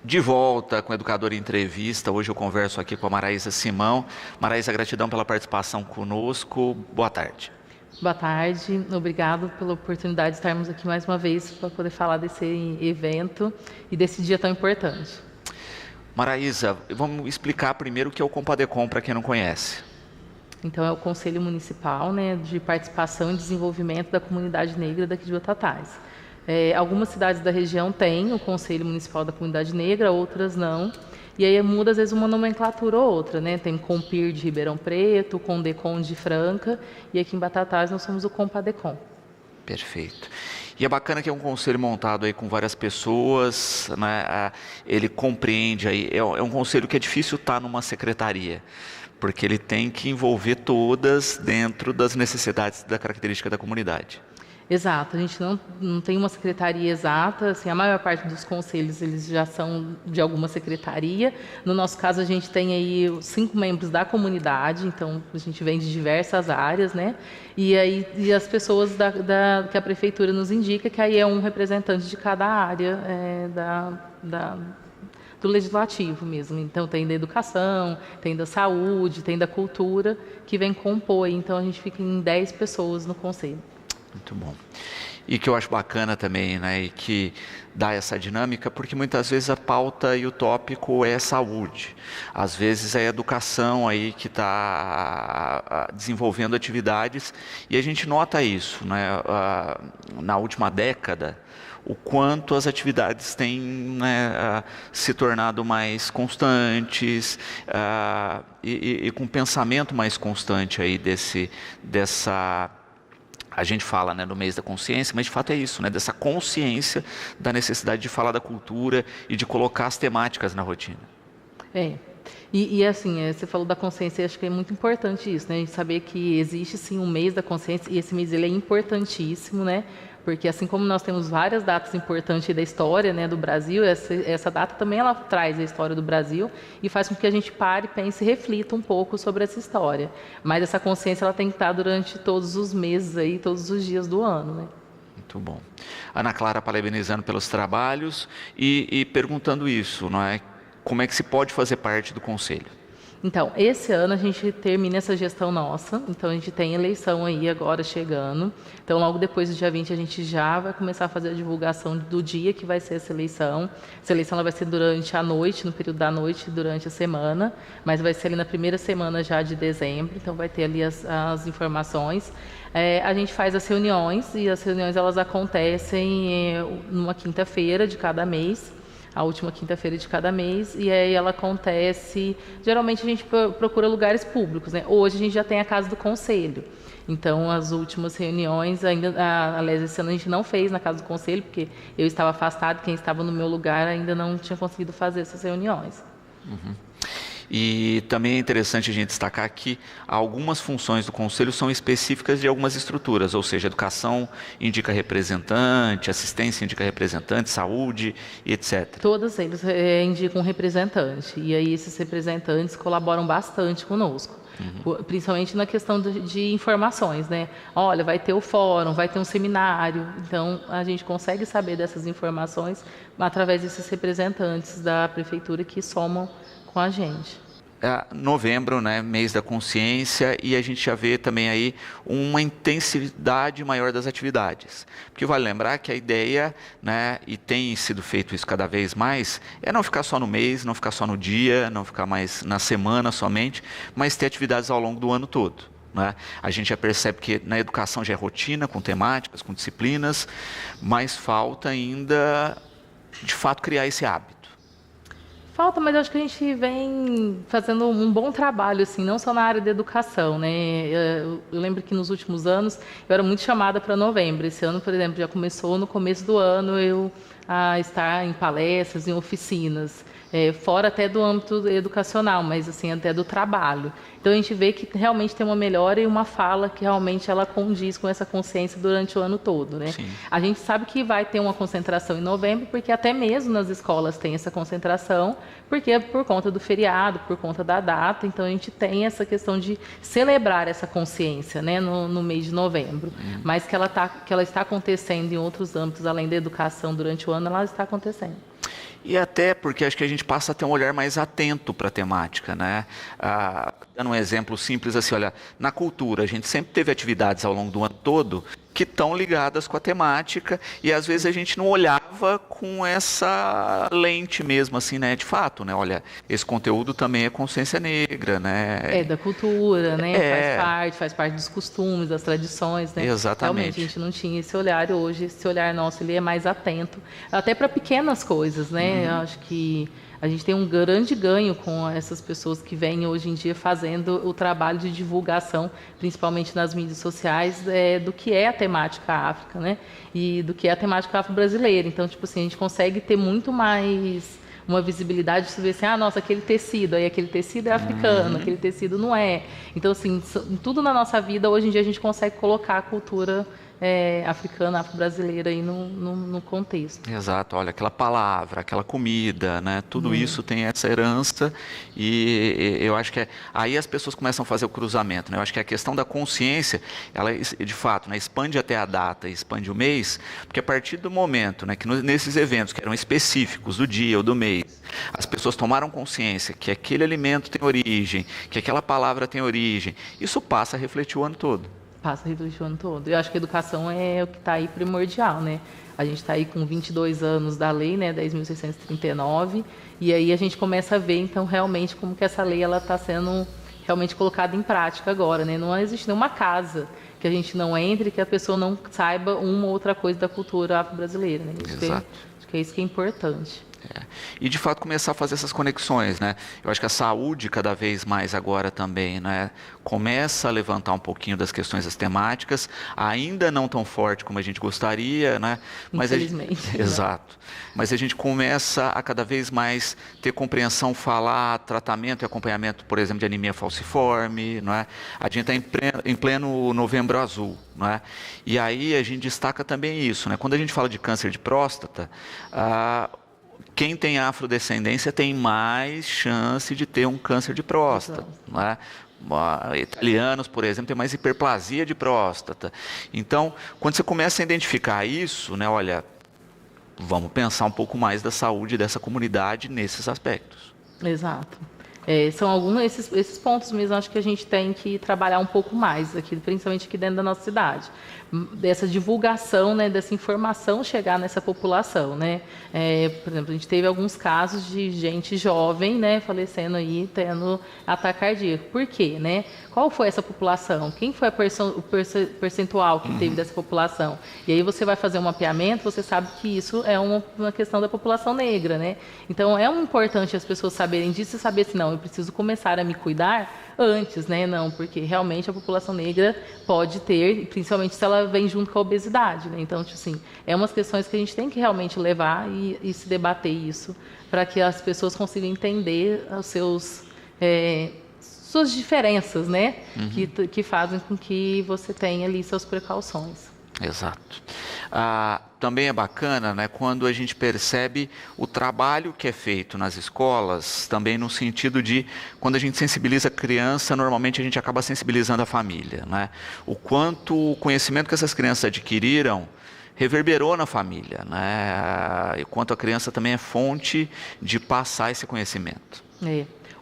De volta com o Educador em Entrevista. Hoje eu converso aqui com a Maraísa Simão. Maraísa, gratidão pela participação conosco. Boa tarde. Boa tarde, obrigado pela oportunidade de estarmos aqui mais uma vez para poder falar desse evento e desse dia tão importante. Maraísa, vamos explicar primeiro o que é o Compadecom para quem não conhece. Então é o Conselho Municipal, de Participação e Desenvolvimento da Comunidade Negra daqui de Batatais. Algumas cidades da região têm o Conselho Municipal da Comunidade Negra, outras não. E aí muda às vezes uma nomenclatura ou outra, Tem o Compir de Ribeirão Preto, o Condecom de Franca, e aqui em Batatais nós somos o Compadecom. Perfeito. E é bacana que é um conselho montado aí com várias pessoas, ele compreende aí, é um conselho que é difícil estar numa secretaria, porque ele tem que envolver todas dentro das necessidades da característica da comunidade. Exato, a gente não tem uma secretaria exata, assim, a maior parte dos conselhos eles já são de alguma secretaria. No nosso caso, a gente tem aí 5 membros da comunidade, então a gente vem de diversas áreas, E as pessoas que a prefeitura nos indica, que aí é um representante de cada área do legislativo mesmo. Então tem da educação, tem da saúde, tem da cultura, que vem compor. Então a gente fica em 10 pessoas no conselho. Muito bom. E que eu acho bacana também, e que dá essa dinâmica, porque muitas vezes a pauta e o tópico é saúde. Às vezes é a educação aí que está desenvolvendo atividades, e a gente nota isso, na última década, o quanto as atividades têm se tornado mais constantes e com pensamento mais constante aí dessa... A gente fala no mês da consciência, mas de fato é isso, dessa consciência da necessidade de falar da cultura e de colocar as temáticas na rotina. E assim, você falou da consciência, acho que é muito importante isso, A gente saber que existe sim um mês da consciência e esse mês ele é importantíssimo, Porque assim como nós temos várias datas importantes da história, do Brasil, essa data também ela traz a história do Brasil e faz com que a gente pare, pense e reflita um pouco sobre essa história. Mas essa consciência ela tem que estar durante todos os meses aí, todos os dias do ano, Muito bom. Ana Clara parabenizando pelos trabalhos e perguntando isso, como é que se pode fazer parte do conselho? Então, esse ano a gente termina essa gestão nossa, então a gente tem eleição aí agora chegando, então logo depois do dia 20 a gente já vai começar a fazer a divulgação do dia que vai ser essa eleição ela vai ser durante a noite, no período da noite, durante a semana, mas vai ser ali na primeira semana já de dezembro, então vai ter ali as informações. A gente faz as reuniões e as reuniões elas acontecem numa quinta-feira de cada mês, a última quinta-feira de cada mês, e aí ela acontece... Geralmente a gente procura lugares públicos, Hoje a gente já tem a Casa do Conselho. Então, as últimas reuniões, aliás, esse ano a gente não fez na Casa do Conselho, porque eu estava afastado, quem estava no meu lugar ainda não tinha conseguido fazer essas reuniões. Uhum. E também é interessante a gente destacar que algumas funções do Conselho são específicas de algumas estruturas, ou seja, educação indica representante, assistência indica representante, saúde e etc. Todos eles indicam representante, e aí esses representantes colaboram bastante conosco. Principalmente na questão de informações, Olha, vai ter o fórum, vai ter um seminário, então a gente consegue saber dessas informações através desses representantes da prefeitura que somam com a gente. Novembro, mês da consciência, e a gente já vê também aí uma intensidade maior das atividades. Porque vale lembrar que a ideia, e tem sido feito isso cada vez mais, é não ficar só no mês, não ficar só no dia, não ficar mais na semana somente, mas ter atividades ao longo do ano todo. A gente já percebe que na educação já é rotina, com temáticas, com disciplinas, mas falta ainda, de fato, criar esse hábito. Falta, mas eu acho que a gente vem fazendo um bom trabalho, assim, não só na área da educação, Eu lembro que nos últimos anos eu era muito chamada para novembro. Esse ano, por exemplo, já começou no começo do ano eu a estar em palestras, em oficinas. Fora até do âmbito educacional, mas assim, até do trabalho. Então a gente vê que realmente tem uma melhora e uma fala que realmente ela condiz com essa consciência durante o ano todo, Sim. A gente sabe que vai ter uma concentração em novembro, porque até mesmo nas escolas tem essa concentração, porque é por conta do feriado, por conta da data, então a gente tem essa questão de celebrar essa consciência, no mês de novembro. Mas que ela está acontecendo em outros âmbitos, além da educação durante o ano, ela está acontecendo. E até porque acho que a gente passa a ter um olhar mais atento para a temática, né? Dando um exemplo simples assim, olha, na cultura a gente sempre teve atividades ao longo do ano todo que estão ligadas com a temática e às vezes a gente não olhava com essa lente mesmo assim, né? De fato, né? Olha, esse conteúdo também é consciência negra, né? É da cultura, né? Faz parte dos costumes, das tradições, né? Exatamente. Realmente a gente não tinha esse olhar e hoje, esse olhar nosso ele é mais atento, até para pequenas coisas, né? Eu acho que a gente tem um grande ganho com essas pessoas que vêm hoje em dia fazendo o trabalho de divulgação, principalmente nas mídias sociais, do que é a temática África, né? E do que é a temática afro-brasileira. Então, tipo assim, a gente consegue ter muito mais uma visibilidade de ver assim, nossa, aquele tecido, aí aquele tecido é africano, aquele tecido não é. Então, assim, tudo na nossa vida, hoje em dia, a gente consegue colocar a cultura africana, afro-brasileira aí no contexto. Exato, olha, aquela palavra, aquela comida, né? Tudo isso tem essa herança e eu acho que aí as pessoas começam a fazer o cruzamento, né? Eu acho que a questão da consciência, ela de fato, né, expande até a data, expande o mês, porque a partir do momento, né, que nesses eventos que eram específicos do dia ou do mês, as pessoas tomaram consciência que aquele alimento tem origem, que aquela palavra tem origem, isso passa a refletir o ano todo. Passa a refletir o ano todo. Eu acho que a educação é o que está aí primordial, né? A gente está aí com 22 anos da lei, né, 10.639, e aí a gente começa a ver, então, realmente como que essa lei está sendo realmente colocada em prática agora, né? Não existe nenhuma casa que a gente não entre que a pessoa não saiba uma ou outra coisa da cultura afro-brasileira, né? Exato. Acho que é isso que é importante. E de fato começar a fazer essas conexões, né? Eu acho que a saúde cada vez mais agora também, né? Começa a levantar um pouquinho das questões das temáticas, ainda não tão forte como a gente gostaria, né? Mas infelizmente. Exato. Mas a gente começa a cada vez mais ter compreensão, falar, tratamento e acompanhamento, por exemplo, de anemia falciforme, não é? A gente está em pleno Novembro Azul, não é? E aí a gente destaca também isso, né? Quando a gente fala de câncer de próstata, quem tem afrodescendência tem mais chance de ter um câncer de próstata, não é? Italianos, por exemplo, têm mais hiperplasia de próstata. Então, quando você começa a identificar isso, né, olha, vamos pensar um pouco mais da saúde dessa comunidade nesses aspectos. Exato. São alguns esses pontos mesmo, acho que a gente tem que trabalhar um pouco mais aqui, principalmente aqui dentro da nossa cidade. Dessa divulgação, né, dessa informação chegar nessa população, né? Por exemplo, a gente teve alguns casos de gente jovem, né, falecendo aí, tendo ataque cardíaco. Por quê, né? Qual foi essa população? Quem foi o percentual que teve dessa população? E aí você vai fazer um mapeamento, você sabe que isso é uma questão da população negra, né? Então é importante as pessoas saberem disso e saber se não, eu preciso começar a me cuidar antes, né? Não, porque realmente a população negra pode ter, principalmente se ela vem junto com a obesidade, né? Então, tipo assim, é umas questões que a gente tem que realmente levar e se debater isso, para que as pessoas consigam entender os suas diferenças, né? Que fazem com que você tenha ali suas precauções. Exato. Também é bacana, né, quando a gente percebe o trabalho que é feito nas escolas, também no sentido de, quando a gente sensibiliza a criança, normalmente a gente acaba sensibilizando a família, né? O quanto o conhecimento que essas crianças adquiriram reverberou na família, né? E quanto a criança também é fonte de passar esse conhecimento.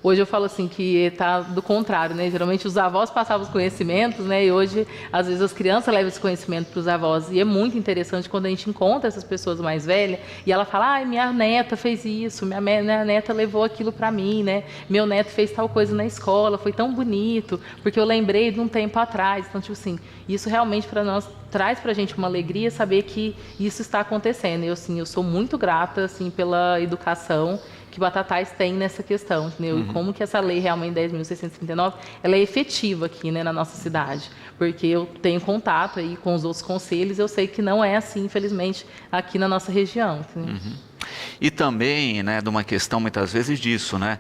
Hoje eu falo assim que está do contrário, né? Geralmente os avós passavam os conhecimentos, né? E hoje, às vezes, as crianças levam esse conhecimento para os avós. E é muito interessante quando a gente encontra essas pessoas mais velhas e ela fala, ai, minha neta fez isso, minha neta levou aquilo para mim, né? Meu neto fez tal coisa na escola, foi tão bonito, porque eu lembrei de um tempo atrás. Então, tipo assim, isso realmente para nós traz para a gente uma alegria saber que isso está acontecendo. E eu sou muito grata assim, pela educação que Batatais tem nessa questão, entendeu? E como que essa lei realmente 10.639, ela é efetiva aqui, né, na nossa cidade, porque eu tenho contato aí com os outros conselhos, eu sei que não é assim, infelizmente, aqui na nossa região. E também, né, de uma questão muitas vezes disso, né,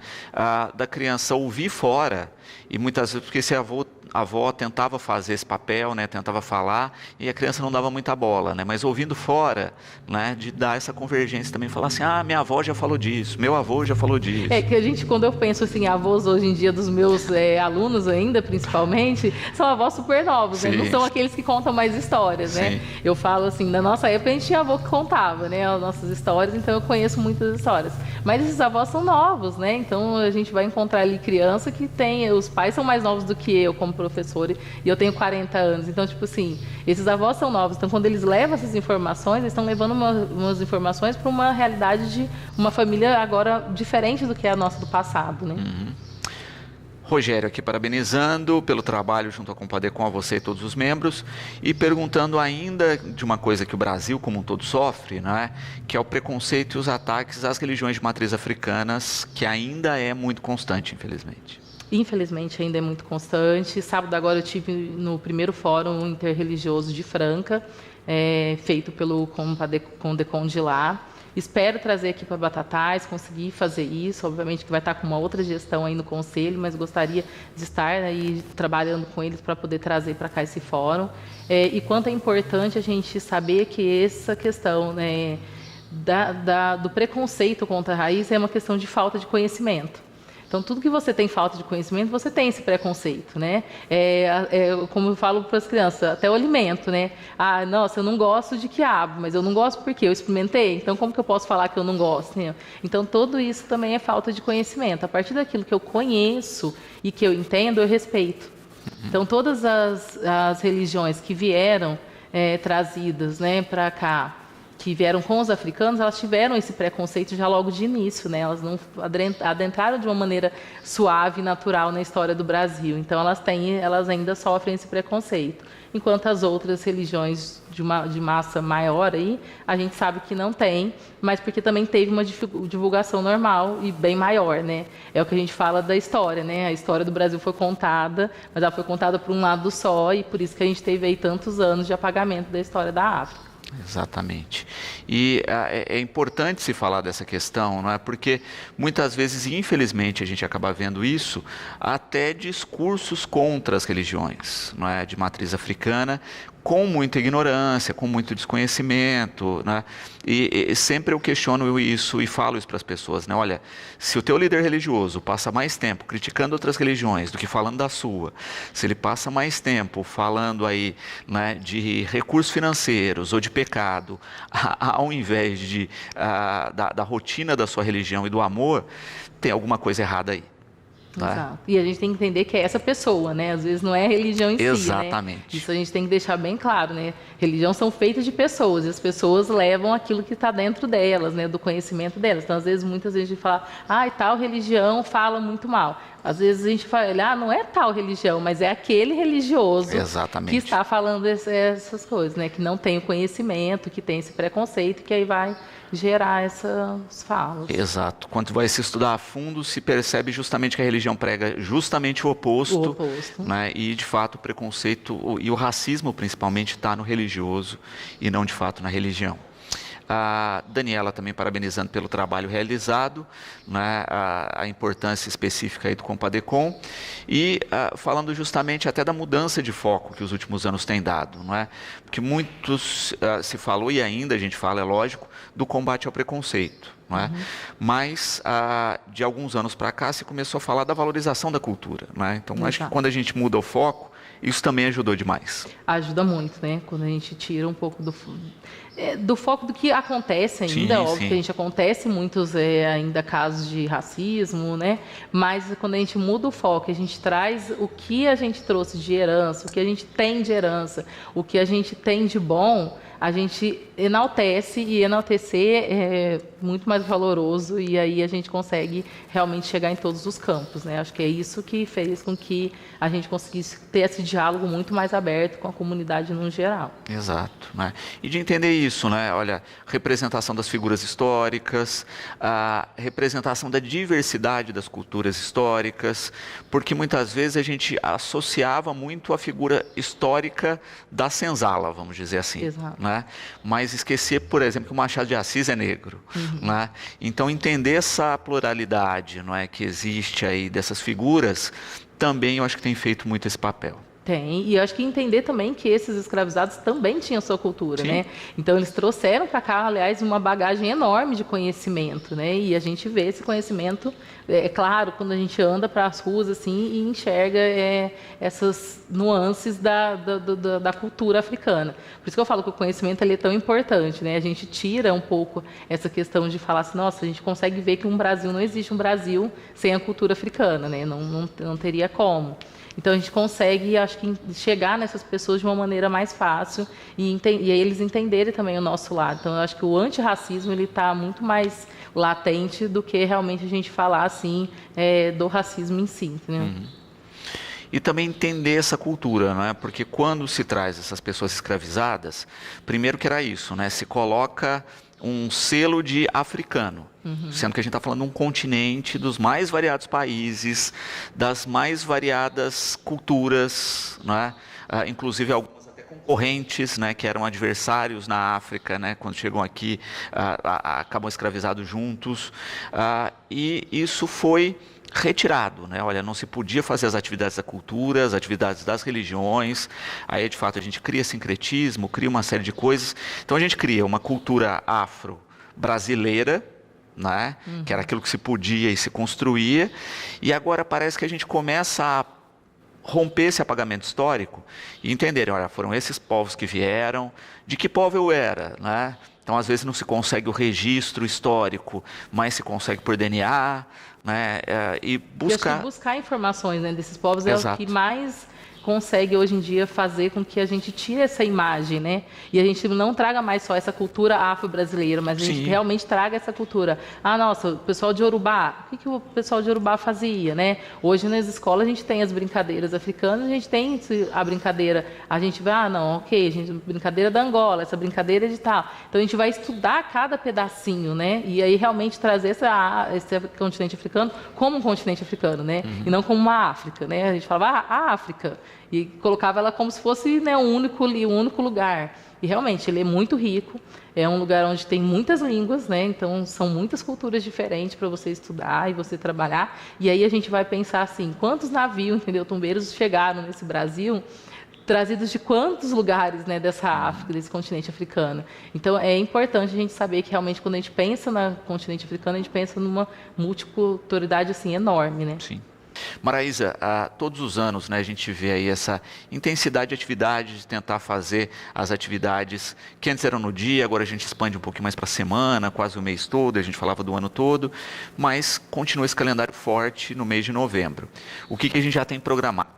da criança ouvir fora, e muitas vezes porque esse avô a avó tentava fazer esse papel, né, tentava falar, e a criança não dava muita bola, né, mas ouvindo fora, né, de dar essa convergência também, falar assim, minha avó já falou disso, meu avô já falou disso. É que a gente, quando eu penso assim, avós hoje em dia dos meus alunos ainda, principalmente, são avós super novos, né? Não são aqueles que contam mais histórias, né? Eu falo assim, na nossa época a gente tinha avô que contava, né, as nossas histórias, então eu conheço muitas histórias. Mas esses avós são novos, né? Então a gente vai encontrar ali criança que tem, os pais são mais novos do que eu como professora, e eu tenho 40 anos. Então, tipo assim, esses avós são novos. Então, quando eles levam essas informações, eles estão levando umas informações para uma realidade de uma família agora diferente do que é a nossa do passado, né? Rogério aqui parabenizando pelo trabalho junto à Compadecom, a você e todos os membros, e perguntando ainda de uma coisa que o Brasil como um todo sofre, né, que é o preconceito e os ataques às religiões de matriz africanas, que ainda é muito constante, infelizmente. Infelizmente ainda é muito constante. Sábado agora eu tive no primeiro fórum interreligioso de Franca, feito pelo Compadecom de lá. Espero trazer aqui para Batatais, conseguir fazer isso. Obviamente que vai estar com uma outra gestão aí no conselho, mas gostaria de estar aí trabalhando com eles para poder trazer para cá esse fórum. E quanto é importante a gente saber que essa questão, né, do preconceito contra a raiz é uma questão de falta de conhecimento. Então, tudo que você tem falta de conhecimento, você tem esse preconceito, né? Como eu falo para as crianças, até o alimento, né? Nossa, eu não gosto de quiabo, mas eu não gosto porque eu experimentei, então como que eu posso falar que eu não gosto, né? Então, tudo isso também é falta de conhecimento. A partir daquilo que eu conheço e que eu entendo, eu respeito. Então, todas as religiões que vieram trazidas, né, para cá, que vieram com os africanos, elas tiveram esse preconceito já logo de início, né? Elas não adentraram de uma maneira suave e natural na história do Brasil. Então, elas ainda sofrem esse preconceito. Enquanto as outras religiões de massa maior, aí, a gente sabe que não tem, mas porque também teve uma divulgação normal e bem maior, né? É o que a gente fala da história, né? A história do Brasil foi contada, mas ela foi contada por um lado só, e por isso que a gente teve aí tantos anos de apagamento da história da África. Exatamente. E é importante se falar dessa questão, não é? Porque muitas vezes, e infelizmente, a gente acaba vendo isso, até discursos contra as religiões, não é? De matriz africana, com muita ignorância, com muito desconhecimento, né? E sempre eu questiono isso e falo isso para as pessoas, né? Olha, se o teu líder religioso passa mais tempo criticando outras religiões do que falando da sua, se ele passa mais tempo falando aí, né, de recursos financeiros ou de pecado, ao invés da rotina da sua religião e do amor, tem alguma coisa errada aí. Exato. E a gente tem que entender que é essa pessoa, né? Às vezes não é a religião em si, né? Exatamente. Isso a gente tem que deixar bem claro, né? Religião são feitas de pessoas, e as pessoas levam aquilo que está dentro delas, né? Do conhecimento delas. Então, às vezes, muitas vezes a gente fala, tal religião fala muito mal. Às vezes a gente fala, não é tal religião, mas é aquele religioso Exatamente. que está falando essas coisas, né? Que não tem o conhecimento, que tem esse preconceito, que aí vai gerar essas falas. Exato. Quando vai se estudar a fundo, se percebe justamente que a religião prega justamente o oposto. Né? E, de fato, o preconceito e o racismo, principalmente, está no religioso e não, de fato, na religião. A Daniela também parabenizando pelo trabalho realizado, né, a importância específica aí do Compadecom e falando justamente até da mudança de foco que os últimos anos têm dado, não é? Porque muitos se falou e ainda a gente fala, é lógico, do combate ao preconceito. Não é? Mas de alguns anos para cá se começou a falar da valorização da cultura. Não é? Então acho que quando a gente muda o foco, isso também ajudou demais. Ajuda muito, né? Quando a gente tira um pouco do foco do que acontece ainda, óbvio que a gente acontece muitos ainda casos de racismo, né? Mas quando a gente muda o foco, a gente traz o que a gente trouxe de herança, o que a gente tem de herança, o que a gente tem de bom, a gente enaltece, e enaltecer é muito mais valoroso, e aí a gente consegue realmente chegar em todos os campos, né? Acho que é isso que fez com que a gente conseguisse ter esse diálogo muito mais aberto com a comunidade no geral. Exato, né? E de entender isso, né? Olha, representação das figuras históricas, a representação da diversidade das culturas históricas, porque muitas vezes a gente associava muito a figura histórica da senzala, vamos dizer assim. Exato. né? Mas esquecer, por exemplo, que o Machado de Assis é negro, né? Então, entender essa pluralidade, não é, que existe aí dessas figuras, também eu acho que tem feito muito esse papel. Tem, e eu acho que entender também que esses escravizados também tinham sua cultura, Sim. né? Então eles trouxeram para cá, aliás, uma bagagem enorme de conhecimento, né? E a gente vê esse conhecimento, é claro, quando a gente anda para as ruas assim e enxerga essas nuances da cultura africana. Por isso que eu falo que o conhecimento ele é tão importante, né? A gente tira um pouco essa questão de falar assim, nossa, a gente consegue ver que não existe um Brasil sem a cultura africana, né? Não teria como. Então, a gente consegue, acho que, chegar nessas pessoas de uma maneira mais fácil e aí eles entenderem também o nosso lado. Então, eu acho que o antirracismo está muito mais latente do que realmente a gente falar assim do racismo em si. Né? E também entender essa cultura, não é? Porque quando se traz essas pessoas escravizadas, primeiro que era isso, né? Se coloca um selo de africano, sendo que a gente está falando de um continente dos mais variados países, das mais variadas culturas, não é? Inclusive algumas até concorrentes, né, que eram adversários na África, né, quando chegam aqui, acabam escravizados juntos, e isso foi retirado, né? Olha, não se podia fazer as atividades da cultura, as atividades das religiões, aí de fato a gente cria sincretismo, cria uma série de coisas, então a gente cria uma cultura afro-brasileira, né? Que era aquilo que se podia e se construía, e agora parece que a gente começa a romper esse apagamento histórico e entenderem, olha, foram esses povos que vieram, de que povo eu era, né? Então, às vezes não se consegue o registro histórico, mas se consegue por DNA, né? E buscar informações, né, desses povos. Exato. É o que mais consegue hoje em dia fazer com que a gente tire essa imagem, né? E a gente não traga mais só essa cultura afro-brasileira, mas a gente realmente traga essa cultura. Nossa, o pessoal de Yorubá, o que o pessoal de Yorubá fazia, né? Hoje nas escolas a gente tem as brincadeiras africanas, a gente tem a brincadeira, a gente vai, a gente brincadeira da Angola, essa brincadeira de tal. Então a gente vai estudar cada pedacinho, né? E aí realmente trazer esse continente africano como um continente africano, né? E não como uma África, né? A gente falava, a África. E colocava ela como se fosse, né, um único lugar. E realmente ele é muito rico, é um lugar onde tem muitas línguas, né? Então são muitas culturas diferentes para você estudar e você trabalhar. E aí a gente vai pensar assim, quantos navios, entendeu, tumbeiros chegaram nesse Brasil, trazidos de quantos lugares, né, dessa África, desse continente africano. Então é importante a gente saber que realmente quando a gente pensa no continente africano, a gente pensa numa multiculturalidade assim enorme, né? Sim. Maraísa, todos os anos, né, a gente vê aí essa intensidade de atividade, de tentar fazer as atividades que antes eram no dia, agora a gente expande um pouquinho mais para a semana, quase o mês todo, a gente falava do ano todo, mas continua esse calendário forte no mês de novembro. O que a gente já tem programado?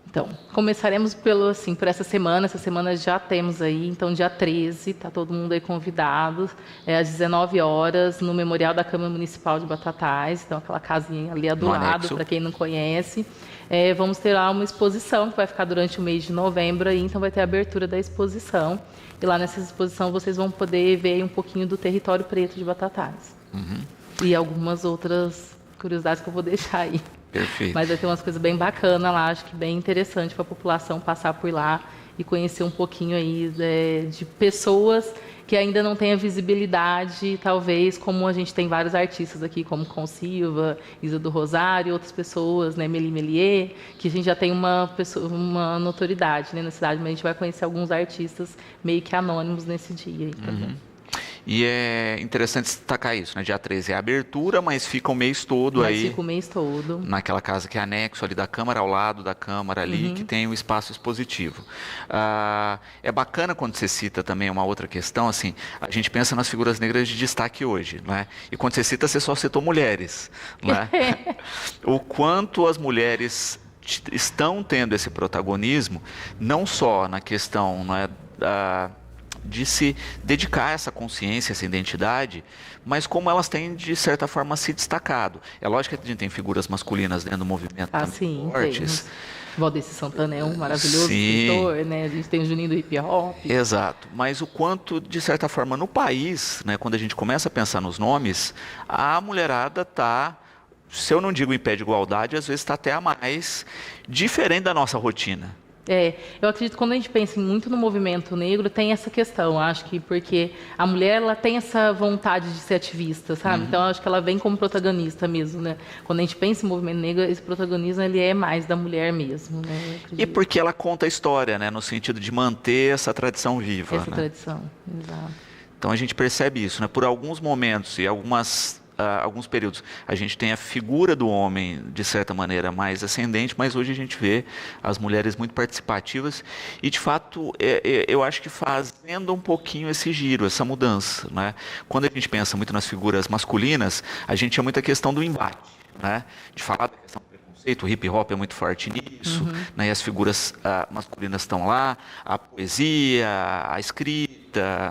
Então, começaremos por essa semana já temos aí, então dia 13, está todo mundo aí convidado, às 19 horas, no Memorial da Câmara Municipal de Batatais, então aquela casinha ali do lado, para quem não conhece. Vamos ter lá uma exposição que vai ficar durante o mês de novembro, aí, então vai ter a abertura da exposição, e lá nessa exposição vocês vão poder ver um pouquinho do território preto de Batatais. E algumas outras curiosidades que eu vou deixar aí. Perfeito. Mas vai ter umas coisas bem bacanas lá, acho que bem interessante para a população passar por lá e conhecer um pouquinho aí de pessoas que ainda não têm a visibilidade, talvez, como a gente tem vários artistas aqui, como Com Silva, Isa do Rosário, outras pessoas, né, Meli Melier, que a gente já tem uma notoriedade, né, na cidade, mas a gente vai conhecer alguns artistas meio que anônimos nesse dia aí também. E é interessante destacar isso, né? Dia 13 é a abertura, mas fica o mês todo aí. Fica o mês todo. Naquela casa que é anexo ali da Câmara, ao lado da Câmara ali, que tem o espaço expositivo. É bacana quando você cita também uma outra questão, assim, a gente pensa nas figuras negras de destaque hoje, né? E quando você cita, você só citou mulheres, né? O quanto as mulheres estão tendo esse protagonismo, não só na questão, não é, de se dedicar a essa consciência, essa identidade, mas como elas têm, de certa forma, se destacado. É lógico que a gente tem figuras masculinas dentro do movimento sim, fortes. Valdeci Santana é um maravilhoso escritor, né? A gente tem o Juninho do Hip Hop. Exato, mas o quanto, de certa forma, no país, né, quando a gente começa a pensar nos nomes, a mulherada está, se eu não digo em pé de igualdade, às vezes está até a mais diferente da nossa rotina. Eu acredito que quando a gente pensa muito no movimento negro, tem essa questão, acho que porque a mulher ela tem essa vontade de ser ativista, sabe? Então acho que ela vem como protagonista mesmo, né? Quando a gente pensa em movimento negro, esse protagonismo ele é mais da mulher mesmo, né? E porque ela conta a história, né? No sentido de manter essa tradição viva. Essa né? tradição, exato. Então a gente percebe isso, né? Por alguns momentos e alguns períodos, a gente tem a figura do homem, de certa maneira, mais ascendente, mas hoje a gente vê as mulheres muito participativas e, de fato, eu acho que fazendo um pouquinho esse giro, essa mudança. Né? Quando a gente pensa muito nas figuras masculinas, a gente tinha muita questão do embate, né? De falar da questão do preconceito, o hip hop é muito forte nisso, né? E as figuras masculinas estão lá, a poesia, a escrita,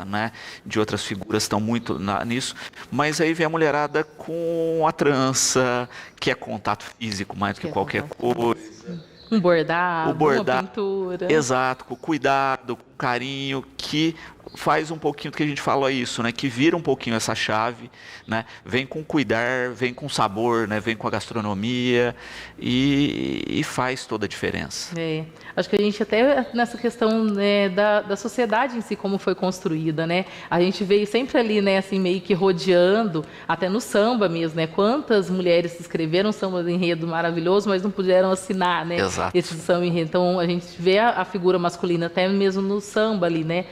né, de outras figuras estão muito nisso, mas aí vem a mulherada com a trança, que é contato físico mais do que qualquer coisa. Um bordado, uma pintura. Exato, com cuidado, com carinho, que faz um pouquinho do que a gente falou isso, né? Que vira um pouquinho essa chave, né? Vem com cuidar, vem com sabor, né? Vem com a gastronomia e faz toda a diferença. Acho que a gente até nessa questão, né, da sociedade em si, como foi construída, né? A gente veio sempre ali, né, assim, meio que rodeando, até no samba mesmo, né? Quantas mulheres escreveram samba de enredo maravilhoso, mas não puderam assinar, né? Exato. Esse samba enredo. Então, a gente vê a figura masculina até mesmo no samba ali, né?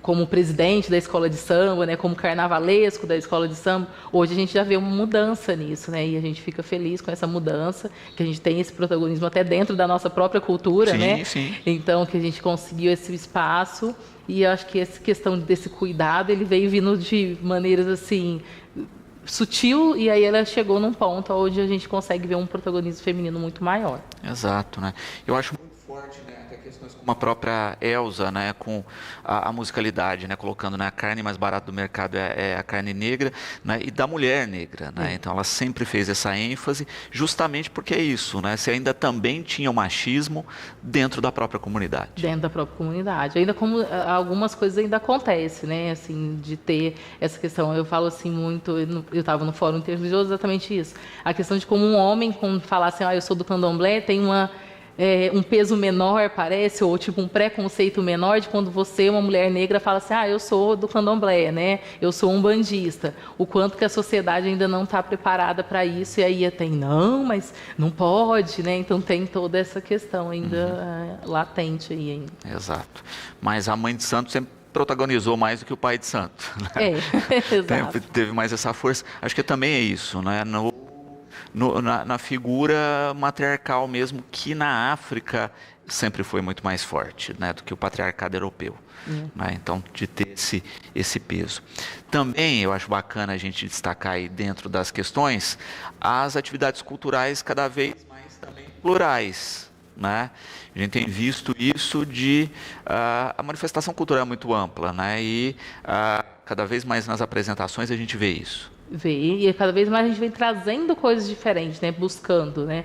Como presidente da escola de samba, né? Como carnavalesco da escola de samba. Hoje a gente já vê uma mudança nisso, né? E a gente fica feliz com essa mudança, que a gente tem esse protagonismo até dentro da nossa própria cultura, sim, né? Sim. Então, que a gente conseguiu esse espaço e eu acho que essa questão desse cuidado, ele veio vindo de maneiras assim sutil e aí ela chegou num ponto onde a gente consegue ver um protagonismo feminino muito maior. Exato, né? Eu acho muito forte, né? Até questões como a própria Elza, né? Com a musicalidade, né? Colocando, né? A carne mais barata do mercado é a carne negra, né? E da mulher negra, né? Então ela sempre fez essa ênfase, justamente porque é isso, né? Você ainda também tinha o machismo dentro da própria comunidade. Dentro da própria comunidade. Ainda como algumas coisas ainda acontecem, né? Assim, de ter essa questão. Eu falo assim muito, eu estava no fórum interreligioso exatamente isso. A questão de como um homem, quando falar assim, eu sou do candomblé, tem um peso menor, parece, ou tipo um preconceito menor de quando você, uma mulher negra, fala assim, eu sou do candomblé, né? Eu sou umbandista. O quanto que a sociedade ainda não está preparada para isso, e aí tem, não, mas não pode, né? Então tem toda essa questão ainda latente aí ainda. Exato. Mas a mãe de santo sempre protagonizou mais do que o pai de santo. Né? Exato. Teve mais essa força. Acho que também é isso, né? Na figura matriarcal mesmo, que na África sempre foi muito mais forte, né, do que o patriarcado europeu. Né? Então, de ter esse peso. Também eu acho bacana a gente destacar aí dentro das questões as atividades culturais cada vez mais também plurais. Né? A gente tem visto isso a manifestação cultural é muito ampla, né? E cada vez mais nas apresentações a gente vê isso. E cada vez mais a gente vem trazendo coisas diferentes, né? Buscando, né?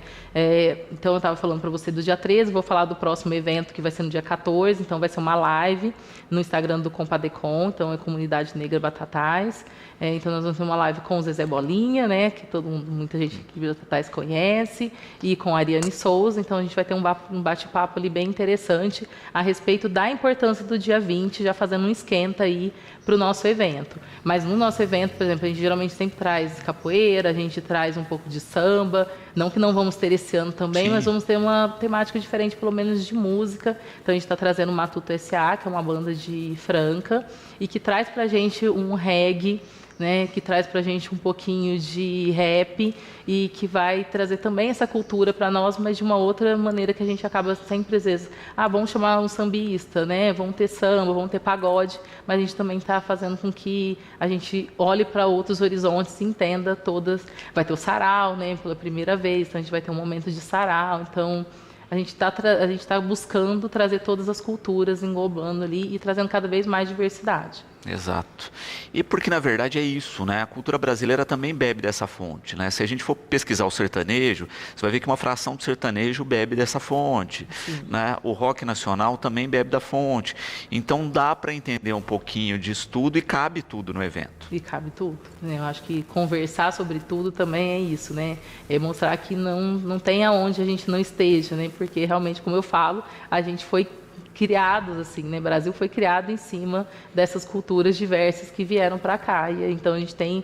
Então eu estava falando para você do dia 13, vou falar do próximo evento que vai ser no dia 14, então vai ser uma live no Instagram do Compadecom, então é Comunidade Negra Batatais. Então nós vamos ter uma live com o Zezé Bolinha, né? Que muita gente aqui de Batatais conhece, e com a Ariane Souza, então a gente vai ter um bate-papo ali bem interessante a respeito da importância do dia 20, já fazendo um esquenta aí para o nosso evento. Mas no nosso evento, por exemplo, a gente geralmente sempre traz capoeira, a gente traz um pouco de samba, não que não vamos ter esse ano também, Sim. mas vamos ter uma temática diferente, pelo menos de música. Então a gente está trazendo o Matuto S.A., que é uma banda de Franca, e que traz para a gente um reggae, né, que traz para a gente um pouquinho de rap e que vai trazer também essa cultura para nós, mas de uma outra maneira que a gente acaba sempre, às vezes, vamos chamar um sambista, né, vamos ter samba, vamos ter pagode, mas a gente também está fazendo com que a gente olhe para outros horizontes e entenda todas. Vai ter o sarau, né, pela primeira vez, então a gente vai ter um momento de sarau, então a gente está buscando trazer todas as culturas, englobando ali e trazendo cada vez mais diversidade. Exato. E porque, na verdade, é isso, né? A cultura brasileira também bebe dessa fonte, né? Se a gente for pesquisar o sertanejo, você vai ver que uma fração do sertanejo bebe dessa fonte, né? O rock nacional também bebe da fonte. Então, dá para entender um pouquinho disso tudo e cabe tudo no evento. E cabe tudo, né? Eu acho que conversar sobre tudo também é isso, né? É mostrar que não tem aonde a gente não esteja, né? Porque, realmente, como eu falo, a gente foi criados assim, né? O Brasil foi criado em cima dessas culturas diversas que vieram para cá. E então a gente tem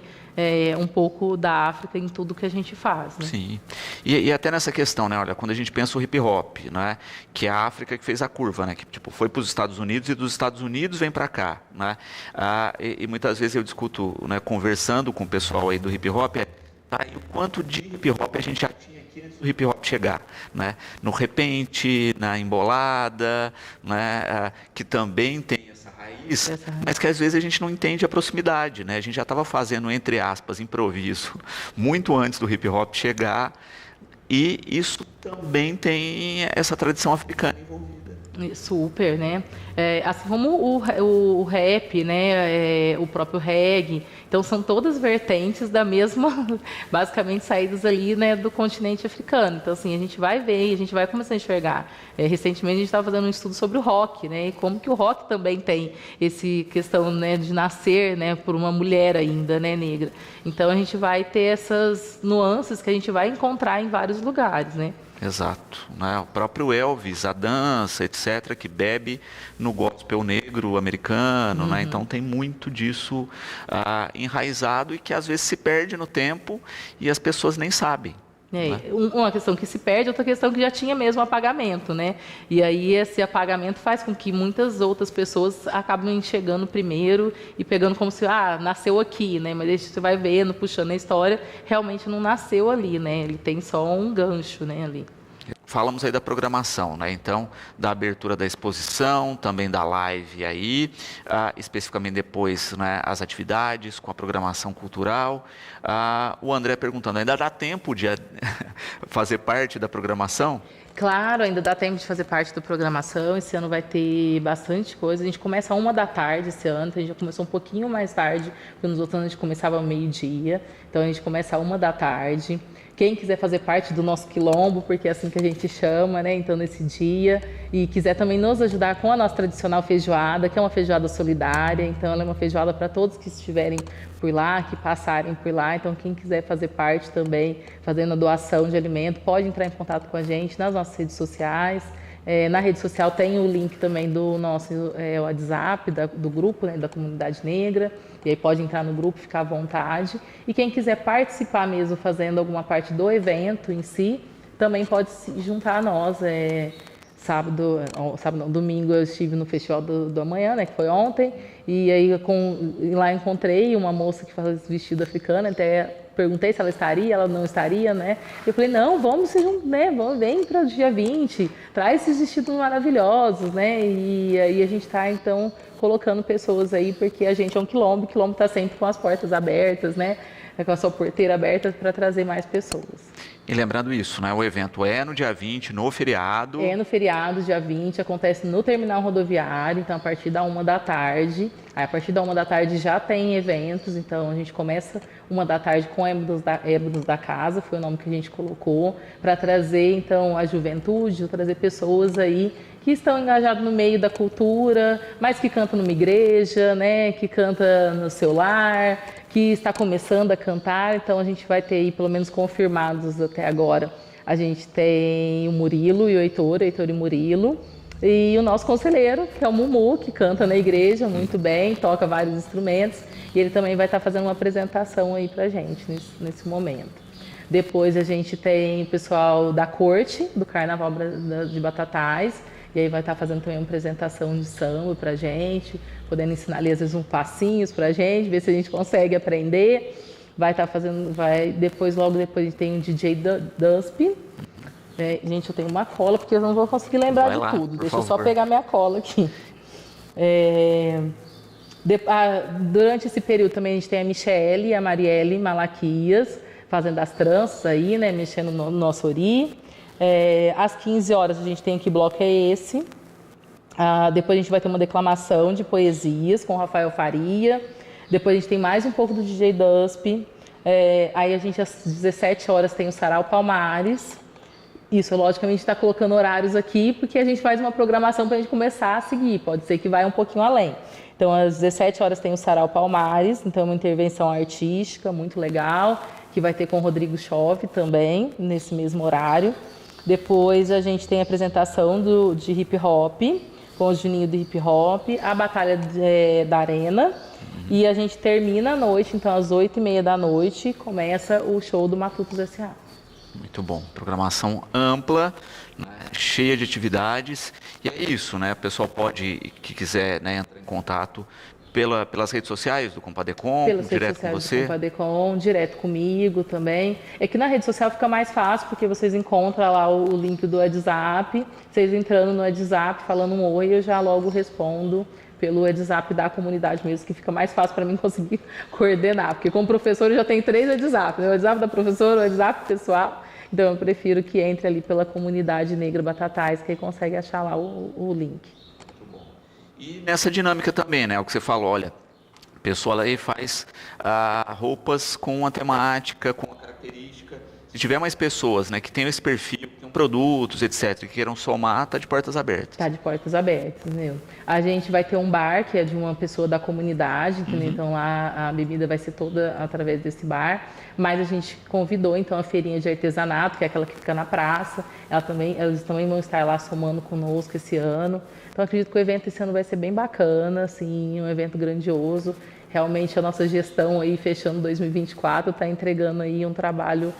um pouco da África em tudo que a gente faz, né? Sim. E até nessa questão, né? Olha, quando a gente pensa o hip hop, né? Que é a África que fez a curva, né? Que tipo foi para os Estados Unidos e dos Estados Unidos vem para cá, né? E muitas vezes eu discuto, né? Conversando com o pessoal aí do hip hop, tá? E o quanto de hip hop a gente já tinha aqui antes do hip hop chegar, né? No repente, na embolada, né? Que também tem essa raiz, mas que às vezes a gente não entende a proximidade, né? A gente já estava fazendo, entre aspas, improviso muito antes do hip hop chegar, e isso também tem essa tradição africana envolvida. Super, né? Assim como o rap, né? O próprio reggae. Então, são todas vertentes da mesma, basicamente, saídas ali, né, do continente africano. Então, assim, a gente vai ver, a gente vai começar a enxergar. Recentemente, a gente estava fazendo um estudo sobre o rock, né? E como que o rock também tem essa questão, né, de nascer, né, por uma mulher ainda, né, negra. Então, a gente vai ter essas nuances que a gente vai encontrar em vários lugares, né? Exato, né? O próprio Elvis, a dança, etc., que bebe no gospel negro americano, né? Então tem muito disso enraizado e que às vezes se perde no tempo e as pessoas nem sabem. Né? Uma questão que se perde, outra questão que já tinha mesmo apagamento, né? E aí esse apagamento faz com que muitas outras pessoas acabem chegando primeiro e pegando como se, nasceu aqui, né? Mas aí você vai vendo, puxando a história, realmente não nasceu ali, né? Ele tem só um gancho, né, ali. Falamos aí da programação, né? Então, da abertura da exposição, também da live aí, especificamente depois, né, as atividades com a programação cultural. O André perguntando, ainda dá tempo de fazer parte da programação? Claro, ainda dá tempo de fazer parte da programação. Esse ano vai ter bastante coisa. A gente começa às 13h esse ano, então a gente já começou um pouquinho mais tarde, porque nos outros anos a gente começava ao meio-dia. Então a gente começa às 13h. Quem quiser fazer parte do nosso quilombo, porque é assim que a gente chama, né? Então, nesse dia, e quiser também nos ajudar com a nossa tradicional feijoada, que é uma feijoada solidária. Então, ela é uma feijoada para todos que estiverem por lá, que passarem por lá. Então, quem quiser fazer parte também, fazendo a doação de alimento, pode entrar em contato com a gente nas nossas redes sociais. Na rede social tem o link também do nosso WhatsApp, do grupo, né, da comunidade negra, e aí pode entrar no grupo, ficar à vontade. E quem quiser participar mesmo, fazendo alguma parte do evento em si, também pode se juntar a nós. Domingo eu estive no Festival do Amanhã, né, que foi ontem, e aí lá encontrei uma moça que faz vestido africano, até perguntei se ela estaria, ela não estaria, né? Eu falei, não, vamos se juntar, né? Vem para o dia 20, traz esses vestidos maravilhosos, né? E aí a gente está, então, colocando pessoas aí, porque a gente é um quilombo, o quilombo está sempre com as portas abertas, né? Com a sua porteira aberta para trazer mais pessoas. E lembrando isso, né? O evento é no dia 20, no feriado. É no feriado, dia 20, acontece no terminal rodoviário, então a partir da 13h. Aí, a partir da 13h já tem eventos, então a gente começa 13h com Êbonos da Casa, foi o nome que a gente colocou, para trazer então a juventude, trazer pessoas aí que estão engajados no meio da cultura, mas que cantam numa igreja, né? Que canta no seu lar, que está começando a cantar. Então a gente vai ter aí, pelo menos confirmados até agora, a gente tem o Murilo e o Heitor e Murilo, e o nosso conselheiro, que é o Mumu, que canta na igreja muito bem, toca vários instrumentos, e ele também vai estar fazendo uma apresentação aí pra gente nesse momento. Depois a gente tem o pessoal da corte, do Carnaval de Batatais, e aí vai estar fazendo também uma apresentação de samba pra gente, podendo ensinar ali às vezes uns passinhos pra gente, ver se a gente consegue aprender. Vai estar fazendo, logo depois a gente tem o DJ Dusp. Gente, eu tenho uma cola, porque eu não vou conseguir lembrar de tudo. Deixa eu só pegar minha cola aqui. Durante esse período também a gente tem a Michele e a Marielle Malaquias, fazendo as tranças aí, né, mexendo no nosso ori. Às 15h a gente tem que bloco é esse. Depois a gente vai ter uma declamação de poesias com Rafael Faria. Depois a gente tem mais um pouco do DJ Dusp. Aí a gente, às 17 horas, tem o Sarau Palmares. Isso, logicamente, está colocando horários aqui, porque a gente faz uma programação para a gente começar a seguir. Pode ser que vai um pouquinho além. Então, às 17 horas tem o Sarau Palmares, então é uma intervenção artística muito legal, que vai ter com o Rodrigo Chove também, nesse mesmo horário. Depois a gente tem a apresentação de hip hop, com o Juninho do hip hop, a Batalha da Arena, e a gente termina a noite, então às 8h30 da noite, começa o show do Matutos S.A. Muito bom. Programação ampla, né, cheia de atividades. E é isso, né? O pessoal pode, que quiser, né, entrar em contato pelas redes sociais do Compadecom, direto com você? Do Compadecom, direto comigo também. É que na rede social fica mais fácil, porque vocês encontram lá o link do WhatsApp. Vocês entrando no WhatsApp, falando um oi, eu já logo respondo pelo WhatsApp da comunidade mesmo, que fica mais fácil para mim conseguir coordenar. Porque como professor eu já tenho 3 WhatsApp, né? O WhatsApp da professora, o WhatsApp pessoal. Então eu prefiro que entre ali pela comunidade Negra Batatais, que aí consegue achar lá o link. Muito bom. E nessa dinâmica também, né? O que você falou, olha, a pessoa aí faz roupas com a temática, com a característica. Se tiver mais pessoas, né, que tenham esse perfil, que tenham produtos, etc., que queiram somar, está de portas abertas. Está de portas abertas, meu. A gente vai ter um bar que é de uma pessoa da comunidade, entendeu? Então lá a bebida vai ser toda através desse bar. Mas a gente convidou então a feirinha de artesanato, que é aquela que fica na praça. Eles também vão estar lá somando conosco esse ano. Então acredito que o evento esse ano vai ser bem bacana, assim, um evento grandioso. Realmente a nossa gestão aí fechando 2024 está entregando aí um trabalho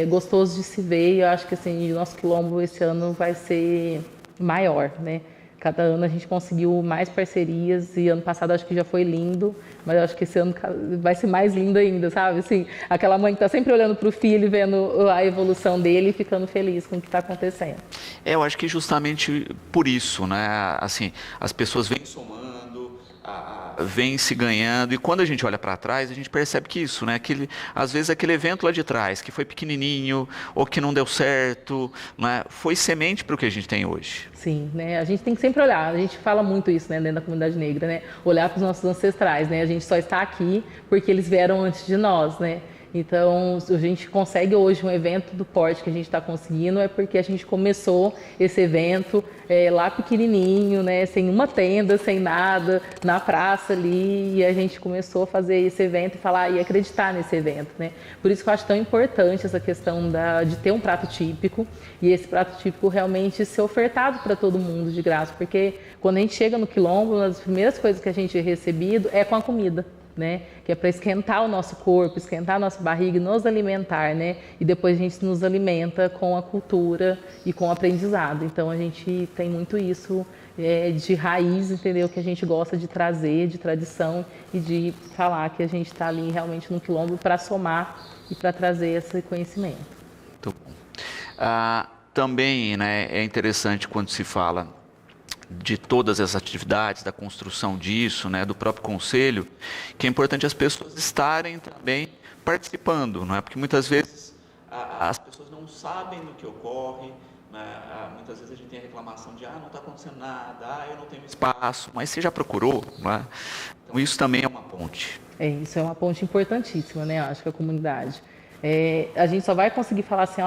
gostoso de se ver, e eu acho que assim, o nosso quilombo esse ano vai ser maior, né? Cada ano a gente conseguiu mais parcerias, e ano passado acho que já foi lindo, mas eu acho que esse ano vai ser mais lindo ainda, sabe? Assim, aquela mãe que está sempre olhando para o filho, vendo a evolução dele e ficando feliz com o que está acontecendo. Eu acho que justamente por isso, né? Assim, as pessoas vêm somando, vem se ganhando, e quando a gente olha para trás, a gente percebe que isso, né? Às vezes aquele evento lá de trás, que foi pequenininho, ou que não deu certo, né? Foi semente para o que a gente tem hoje. Sim, né? A gente tem que sempre olhar, a gente fala muito isso, né, dentro da comunidade negra, né? Olhar para os nossos ancestrais, né? A gente só está aqui porque eles vieram antes de nós, né? Então, a gente consegue hoje um evento do porte que a gente está conseguindo, é porque a gente começou esse evento lá pequenininho, né, sem uma tenda, sem nada, na praça ali, e a gente começou a fazer esse evento e falar e acreditar nesse evento, né? Por isso que eu acho tão importante essa questão de ter um prato típico, e esse prato típico realmente ser ofertado para todo mundo de graça, porque quando a gente chega no quilombo, uma das primeiras coisas que a gente é recebido é com a comida. Né? Que é para esquentar o nosso corpo, esquentar a nossa barriga e nos alimentar, né? E depois a gente nos alimenta com a cultura e com o aprendizado. Então a gente tem muito isso de raiz, entendeu? Que a gente gosta de trazer, de tradição, e de falar que a gente está ali realmente no quilombo para somar e para trazer esse conhecimento. Muito bom. Também, né, é interessante quando se fala de todas as atividades, da construção disso, né, do próprio conselho, que é importante as pessoas estarem também participando, não é? Porque muitas vezes as pessoas não sabem do que ocorre, né? Muitas vezes a gente tem a reclamação de não está acontecendo nada, eu não tenho espaço, mas você já procurou, não é? Então isso também é uma ponte. Isso é uma ponte importantíssima, né? Eu acho que a comunidade. A gente só vai conseguir falar assim,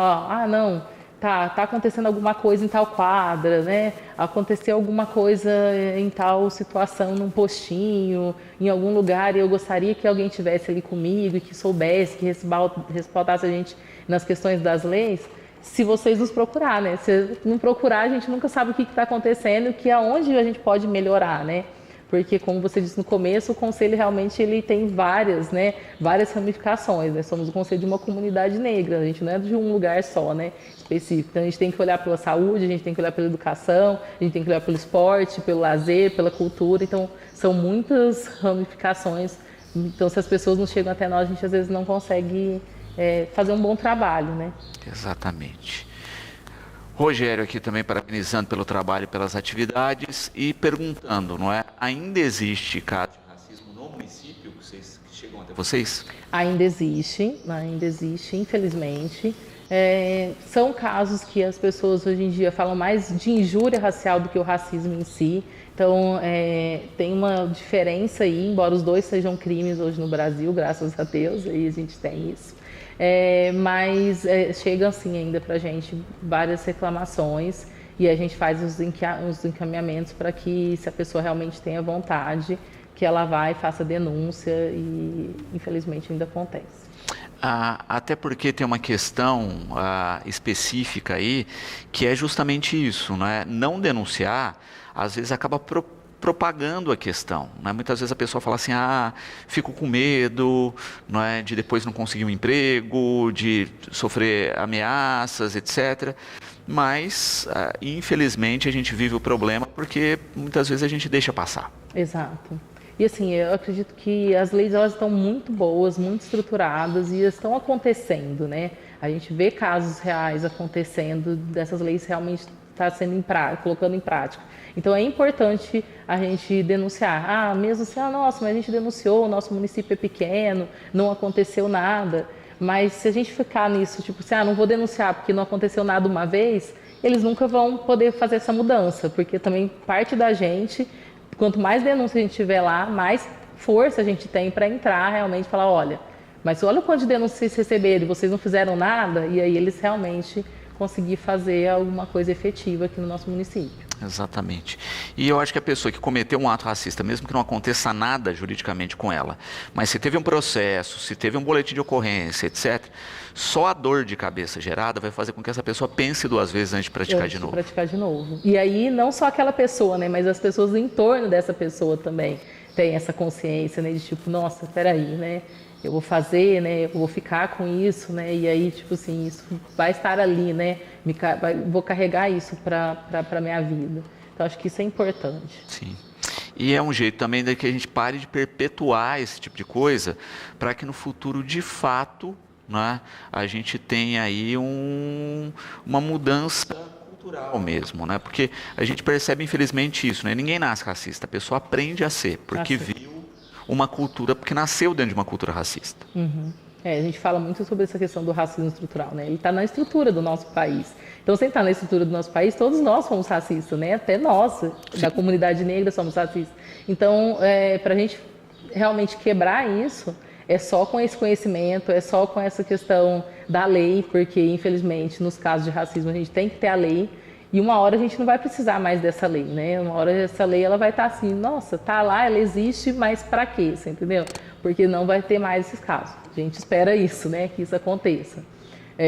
não, tá acontecendo alguma coisa em tal quadra, né? Aconteceu alguma coisa em tal situação num postinho, em algum lugar, e eu gostaria que alguém estivesse ali comigo e que soubesse, que respaldasse a gente nas questões das leis, se vocês nos procurar, né? Se não procurar, a gente nunca sabe o que está acontecendo, aonde a gente pode melhorar, né? Porque, como você disse no começo, o conselho realmente ele tem várias ramificações, né? Somos o conselho de uma comunidade negra, a gente não é de um lugar só, né, específico. Então, a gente tem que olhar pela saúde, a gente tem que olhar pela educação, a gente tem que olhar pelo esporte, pelo lazer, pela cultura. Então, são muitas ramificações. Então, se as pessoas não chegam até nós, a gente às vezes não consegue fazer um bom trabalho, né? Exatamente. Rogério aqui também parabenizando pelo trabalho, pelas atividades e perguntando, não é? Ainda existe caso de racismo no município que chegam até vocês? Ainda existe, infelizmente. São casos que as pessoas hoje em dia falam mais de injúria racial do que o racismo em si. Então, tem uma diferença aí, embora os dois sejam crimes hoje no Brasil, graças a Deus, aí a gente tem isso. Mas chega assim ainda para a gente várias reclamações e a gente faz os encaminhamentos para que, se a pessoa realmente tenha vontade, que ela vá e faça denúncia e, infelizmente, ainda acontece. Até porque tem uma questão específica aí, que é justamente isso, né? Não denunciar, às vezes acaba propagando a questão, né? Muitas vezes a pessoa fala assim, fico com medo, não é, de depois não conseguir um emprego, de sofrer ameaças, etc. Mas, infelizmente, a gente vive o problema porque muitas vezes a gente deixa passar. Exato. E assim, eu acredito que as leis elas estão muito boas, muito estruturadas e estão acontecendo, né? A gente vê casos reais acontecendo, dessas leis realmente estar sendo colocando em prática. Então é importante a gente denunciar. Mesmo assim, nossa, mas a gente denunciou, o nosso município é pequeno, não aconteceu nada. Mas se a gente ficar nisso, tipo assim, não vou denunciar porque não aconteceu nada uma vez, eles nunca vão poder fazer essa mudança, porque também parte da gente. Quanto mais denúncia a gente tiver lá, mais força a gente tem para entrar realmente e falar, olha, mas olha o quanto de denúncias vocês receberam, vocês não fizeram nada, e aí eles realmente conseguir fazer alguma coisa efetiva aqui no nosso município. Exatamente. E eu acho que a pessoa que cometeu um ato racista, mesmo que não aconteça nada juridicamente com ela, mas se teve um processo, se teve um boletim de ocorrência, etc., só a dor de cabeça gerada vai fazer com que essa pessoa pense duas vezes antes de praticar de novo. Praticar de novo. E aí, não só aquela pessoa, né, mas as pessoas em torno dessa pessoa também têm essa consciência, né, de tipo, nossa, peraí, né, eu vou fazer, né, eu vou ficar com isso, né, e aí, tipo assim, isso vai estar ali, né, vou carregar isso para minha vida. Então, acho que isso é importante. Sim. E é um jeito também de que a gente pare de perpetuar esse tipo de coisa, para que no futuro, de fato, né, a gente tenha aí uma mudança cultural mesmo, né? Porque a gente percebe, infelizmente, isso, né? Ninguém nasce racista, a pessoa aprende a ser, porque viu uma cultura, porque nasceu dentro de uma cultura racista. Uhum. A gente fala muito sobre essa questão do racismo estrutural, né? Ele está na estrutura do nosso país. Então, sem estar na estrutura do nosso país, todos nós somos racistas, né? Até nós, da comunidade negra, somos racistas. Então, para a gente realmente quebrar isso, é só com esse conhecimento, é só com essa questão da lei, porque, infelizmente, nos casos de racismo, a gente tem que ter a lei. E uma hora a gente não vai precisar mais dessa lei, né? Uma hora essa lei ela vai estar assim, nossa, tá lá, ela existe, mas para quê? Você entendeu? Porque não vai ter mais esses casos. A gente espera isso, né? Que isso aconteça.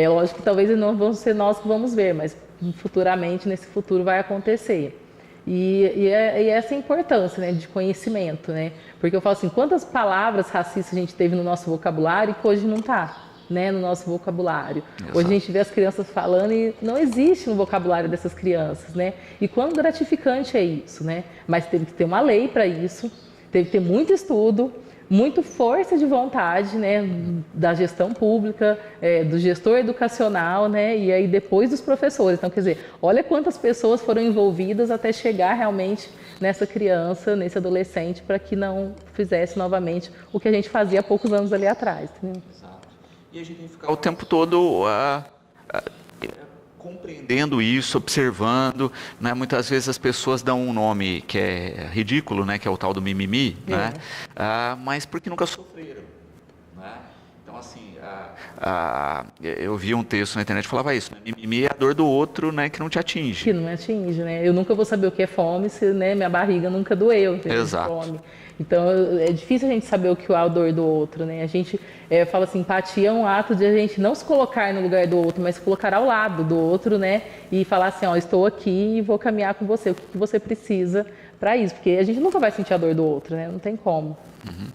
Lógico que talvez não vão ser nós que vamos ver, mas futuramente, nesse futuro, vai acontecer. E essa importância, né, de conhecimento, né? Porque eu falo assim, quantas palavras racistas a gente teve no nosso vocabulário que hoje não está, né, no nosso vocabulário. Exato. Hoje a gente vê as crianças falando e não existe no vocabulário dessas crianças, né? E quão gratificante é isso, né? Mas teve que ter uma lei para isso, teve que ter muito estudo, muita força de vontade, né, da gestão pública, do gestor educacional, né, e aí depois dos professores. Então, quer dizer, olha quantas pessoas foram envolvidas até chegar realmente nessa criança, nesse adolescente, para que não fizesse novamente o que a gente fazia há poucos anos ali atrás. Entendeu? Exato. E a gente tem que ficar o tempo todo compreendendo isso, observando, né? Muitas vezes as pessoas dão um nome que é ridículo, né? Que é o tal do mimimi, né? Mas porque nunca sofreram, né? Então, assim, eu vi um texto na internet que falava isso, né? Mimimi é a dor do outro, né? Que não te atinge. Que não me atinge, né? Eu nunca vou saber o que é fome se, né, minha barriga nunca doeu. Exato. Fome. Então, é difícil a gente saber o que é a dor do outro, né? A gente fala assim, empatia é um ato de a gente não se colocar no lugar do outro, mas se colocar ao lado do outro, né? E falar assim, ó, estou aqui e vou caminhar com você, o que você precisa para isso? Porque a gente nunca vai sentir a dor do outro, né? Não tem como. Uhum.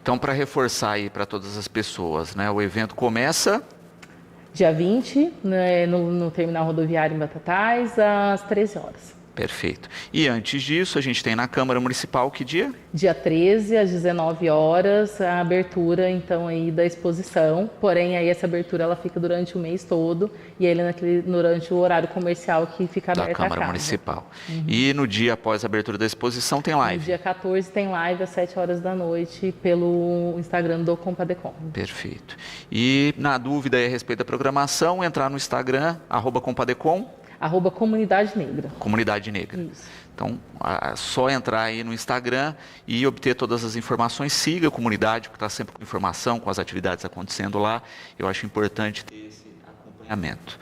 Então, para reforçar aí para todas as pessoas, né? O evento começa... Dia 20, né, no terminal rodoviário em Batatais, às 13 horas. Perfeito. E antes disso, a gente tem na Câmara Municipal que dia? Dia 13, às 19 horas, a abertura, então, aí da exposição. Porém, aí essa abertura, ela fica durante o mês todo e ele durante o horário comercial que fica aberto a casa. Da Câmara Municipal. E no dia após a abertura da exposição tem live? No dia 14 tem live às 7 horas da noite pelo Instagram do Compadecom. Perfeito. E na dúvida aí a respeito da programação, entrar no Instagram, @Compadecom. @Comunidade Negra. Comunidade Negra. Isso. Então, é só entrar aí no Instagram e obter todas as informações. Siga a comunidade, porque está sempre com informação, com as atividades acontecendo lá. Eu acho importante ter esse acompanhamento.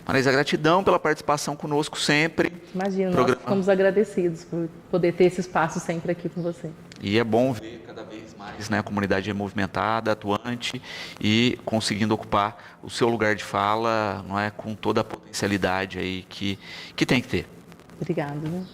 Marisa, gratidão pela participação conosco sempre. Imagina, nós ficamos agradecidos por poder ter esse espaço sempre aqui com você. E é bom ver cada vez mais, né, a comunidade movimentada, atuante e conseguindo ocupar o seu lugar de fala, não é, com toda a potencialidade aí que tem que ter. Obrigada. Né?